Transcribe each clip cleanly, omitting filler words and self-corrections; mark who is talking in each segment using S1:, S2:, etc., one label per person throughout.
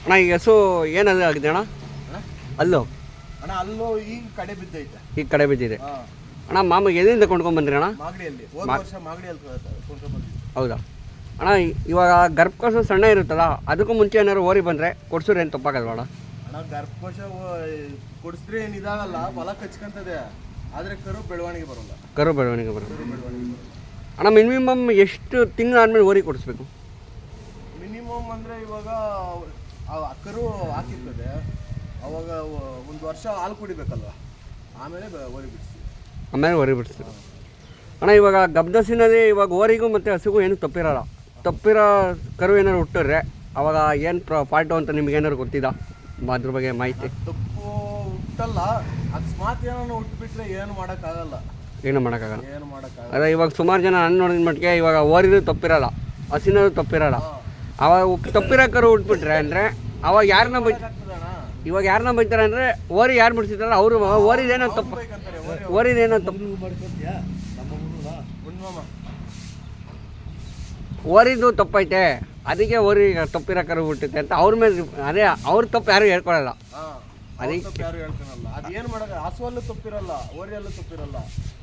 S1: ಅಣ್ಣ ಈಗ ಹಸು ಏನಾದ್ರು ಆಗಿದೆ ಅಣ್ಣ?
S2: ಅಣ್ಣ
S1: ಅಲ್ಲೋ
S2: ಅಣ್ಣ ಅಲ್ಲೂ ಈಗ ಕಡೆ ಬಿದ್ದೈತೆ.
S1: ಈಗ ಕಡೆ ಬಿದ್ದಿದೆ
S2: ಹಾಂ
S1: ಅಣ್ಣ. ಮಾಮಗೆ ಎಲ್ಲಿಂದ ಕೊಂಡ್ಕೊಂಡ್ಬಂದ್ರಿ ಅಣ್ಣ?
S2: ಮಾಗಡಿಯಲ್ಲಿ ಹೋದ ವರ್ಷ ಮಾಗಡಿಯಲ್ಲಿ ಕೊಂಡ್ಕೊಂಡ್ಬಂದಿದ್ವಿ.
S1: ಹೌದಾ ಅಣ್ಣ? ಇವಾಗ ಗರ್ಭಕೋಶ ಸಣ್ಣ ಇರುತ್ತಲ್ಲ, ಅದಕ್ಕೂ ಮುಂಚೆ ಏನಾದ್ರು ಓರಿ ಬಂದರೆ ಕೊಡ್ಸೋರು ಏನು ತಪ್ಪಾಗಲ್ವ ಅಣ್ಣ?
S2: ಅಣ್ಣ ಗರ್ಭಕೋಶ ಕೊಡಿಸಿದ್ರೆ ಏನು ಇದಾಗಲ್ಲ, ಫಲ ಕಚ್ಕೊಂತದೆ, ಆದರೆ ಕರು ಬೆಳವಣಿಗೆ ಬರೋಲ್ಲ.
S1: ಕರು ಬೆಳವಣಿಗೆ ಬರೋದು.
S2: ಕರು ಬೆಳವಣಿಗೆ ಬರೋಲ್ಲ
S1: ಅಣ್ಣ ಮಿನಿಮಮ್ ಎಷ್ಟು ತಿಂಗಳಾದ್ಮೇಲೆ ಓರಿ ಕೊಡಿಸ್ಬೇಕು?
S2: ಮಿನಿಮಮ್ ಅಂದರೆ ಇವಾಗ ಕರು ಹಾಕಿರ್ತದೆ, ಅವಾಗ ಒಂದು ವರ್ಷ ಹಾಲು ಕುಡಿಬೇಕಲ್ವ, ಆಮೇಲೆ ಓರಿ ಬಿಡಿಸ್ತೀವಿ.
S1: ಆಮೇಲೆ ಓರಿ ಬಿಡಿಸ್ತೀವಿ. ಅಣ್ಣ ಇವಾಗ ಗಬ್ದಸಿನಲ್ಲಿ ಇವಾಗ ಓರಿಗೂ ಮತ್ತು ಹಸುಗೂ ಏನು ತಪ್ಪಿರಲ್ಲ. ತಪ್ಪಿರೋ ಕರು ಏನಾದ್ರು ಹುಟ್ಟಿದ್ರೆ ಅವಾಗ ಏನು ಫಾಲ್ಟು ಅಂತ ನಿಮ್ಗೆ ಏನಾದ್ರು ಗೊತ್ತಿದ್ದ ಅದ್ರ ಬಗ್ಗೆ ಮಾಹಿತಿ?
S2: ತಪ್ಪು ಹುಟ್ಟಲ್ಲ, ಅಕಸ್ಮಾತ್ ಏನಾರು ಹುಟ್ಟುಬಿಟ್ರೆ ಏನು ಮಾಡೋಕ್ಕಾಗಲ್ಲ.
S1: ಏನು ಮಾಡೋಕ್ಕಾಗಲ್ಲ.
S2: ಏನು ಮಾಡೋಕ್ಕಾಗಲ್ಲ.
S1: ಅದೇ ಇವಾಗ ಸುಮಾರು ಜನ ನಾನು ನೋಡಿದ ಮಟ್ಟಿಗೆ ಇವಾಗ ಓರಿನೂ ತಪ್ಪಿರಲ್ಲ, ಹಸಿನೂ ತಪ್ಪಿರಲ್ಲ. ಅವಾಗ ತಪ್ಪಿರೋ ಕರು ಹುಟ್ಬಿಟ್ರೆ ಅಂದರೆ ಅವಾಗ ಯಾರನ್ನ ಇವಾಗ ಯಾರನ್ನ ಬೈತಾರೆ ಅಂದರೆ ಓರಿ ಯಾರು ಬಿಡಿಸಿದಾರಲ್ಲ ಅವರು ಓರಿದೇನೋ ತಪ್ಪು, ಓರಿದೇನೋ ತಪ್ಪು, ಓರಿದು ತಪ್ಪೈತೆ ಅದಕ್ಕೆ ಓರಿ ತಪ್ಪಿರೋ ಕರು ಹುಟ್ಟುತ್ತೆ ಅಂತ ಅವ್ರ ಮೇಲೆ ಅದೇ ಅವ್ರ ತಪ್ಪು ಯಾರು ಹೇಳ್ಕೊಳಲ್ಲ.
S2: ಅದಕ್ಕೆ ಯಾರು ಹೇಳ್ಕೊಳಲ್ಲ. ಅದು ಏನು ಮಾಡೋಕ್ಕೆ, ಹಸುವಲ್ಲೂ ತಪ್ಪಿರಲ್ಲ, ಓರಿಯಲ್ಲೂ ತಪ್ಪಿರಲ್ಲ,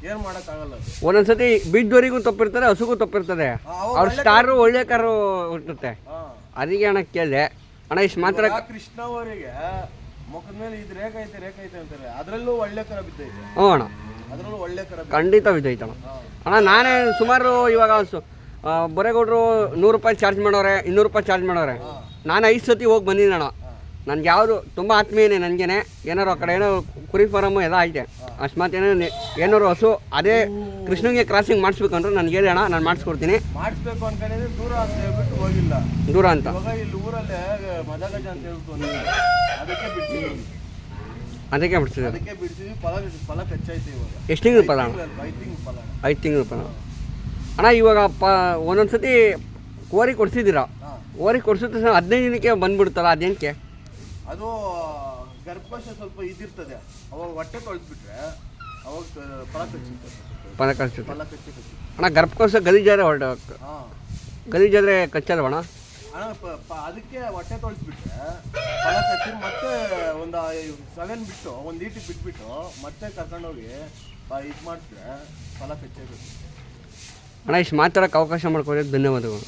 S2: ಏನು ಮಾಡೋಕ್ಕಾಗಲ್ಲ.
S1: ಒಂದೊಂದ್ಸತಿ ಬಿದ್ದೋರಿಗೂ ತಪ್ಪಿರ್ತದೆ, ಹಸುಗೂ ತಪ್ಪಿರ್ತದೆ. ಅವ್ರ ಸ್ಟಾರು ಒಳ್ಳೆ ಕರು ಹುಟ್ಟುತ್ತೆ. ಅದಕ್ಕೆ ಅಣ್ಣ ಕೇಳಿದೆ. ಅಣ್ಣ ಇಷ್ಟು ಮಾತ್ರ
S2: ಕೃಷ್ಣ ಅವರಿಗೆ ಮುಖದ ಮೇಲೆ ಇದು ರೇಖೈತೆ ಅಂತಾರೆ, ಅದರಲ್ಲೂ ಒಳ್ಳೆ ಕರ ಬಿದ್ದೈತೆ.
S1: ಹ್ಞೂ ಅಣ್ಣ,
S2: ಅದರಲ್ಲೂ ಒಳ್ಳೆ ಕರ
S1: ಖಂಡಿತ ಬಿದ್ದೈತಣ್ಣ. ಅಣ್ಣ ನಾನೇ ಸುಮಾರು ಇವಾಗ ಬೊರೇಗೌಡರು 100 ರೂಪಾಯಿ ಚಾರ್ಜ್ ಮಾಡೋರೆ, 200 ರೂಪಾಯಿ ಚಾರ್ಜ್ ಮಾಡೋರೆ. ನಾನು 5 ಸತಿ ಹೋಗಿ ಬಂದಿದ್ದೀನಿ ಅಣ್ಣ. ನನಗೆ ಯಾವುದು ತುಂಬ ಆತ್ಮೀಯನೇ ನನಗೇನೆ. ಏನಾರು ಆ ಕಡೆ ಏನೋ ಕುರಿ ಫಾರಮ್ಮು ಎಲ್ಲ ಐತೆ, ಅಕಸ್ಮಾತ್ ಏನಾರು ಹಸು ಅದೇ ಕೃಷ್ಣಂಗೆ ಕ್ರಾಸಿಂಗ್ ಮಾಡಿಸ್ಬೇಕಂದ್ರೆ ನನಗೆ ಹೇಳಿ ಅಣ್ಣ, ನಾನು ಮಾಡಿಸ್ಕೊಡ್ತೀನಿ.
S2: ಮಾಡಿಸ್ಬೇಕು ಅನ್ಕೊಂಡಿದ್ರೆ ದೂರ ಅಂತ ಹೇಳ್ಬಿಟ್ಟು ಹೋಗಿಲ್ಲ,
S1: ದೂರ ಅಂತ.
S2: ಇವಾಗ ಇಲ್ಲಿ ಊರಲ್ಲೇ ಮದಗಜ ಅಂತ ಹೇಳ್ಕೊಂಡು ಅದಕ್ಕೆ ಬಿಡ್ತೀವಿ. ಅದಕ್ಕೆ ಬಿಡ್ತೀವಿ. ಫಲ ಕಚ್ಚೈತೆ ಇವಾಗ.
S1: ಎಷ್ಟು ತಿಂಗಳು ಫಲ ಅಣ್ಣ?
S2: 5 ತಿಂಗಳು ಫಲ.
S1: 5 ತಿಂಗಳು ಫಲ ಅಣ್ಣ. ಇವಾಗ ಒಂದೊಂದು ಸತಿ ಓರಿ ಕೊಡಿಸಿದ್ದೀರಾ, ಓರಿ ಕೊಡಿಸಿದ 15 ದಿನಕ್ಕೆ ಬಂದ್ಬಿಡ್ತಲ್ಲ, ಅದೇನಕ್ಕೆ?
S2: ಅದು ಗರ್ಭಕೋಶ ಸ್ವಲ್ಪ ಇದಿರ್ತದೆ, ಅವಾಗ ಹೊಟ್ಟೆ ತೊಳೆದ್ಬಿಟ್ರೆ ಅವಾಗ ಫಲ ಕಚ್ಚುತ್ತೆ.
S1: ಅಣ್ಣ ಗರ್ಭಕೋಶ ಗಲೀಜಾದ್ರೆ ಗಲೀಜಾದ್ರೆ ಕಚ್ಚಲ್ವಣ್ಣ?
S2: ಅಣ್ಣ ಅದಕ್ಕೆ ಹೊಟ್ಟೆ ತೊಳೆಸ್ಬಿಟ್ರೆ ಫಲ ಕಚ್ಚಿ ಮತ್ತೆ ಒಂದು 7 ಬಿಟ್ಟು ಒಂದು ಈಟಿಗೆ ಬಿಟ್ಬಿಟ್ಟು ಮತ್ತೆ ಕರ್ಕೊಂಡೋಗಿ ಇದು ಮಾಡಿದ್ರೆ ಫಲ ಕಚ್ಚೇ.
S1: ಅಣ್ಣ ಇಷ್ಟು ಮಾತಾಡೋಕ್ಕೆ ಅವಕಾಶ ಮಾಡ್ಕೊಡೋದು ಧನ್ಯವಾದಗಳು.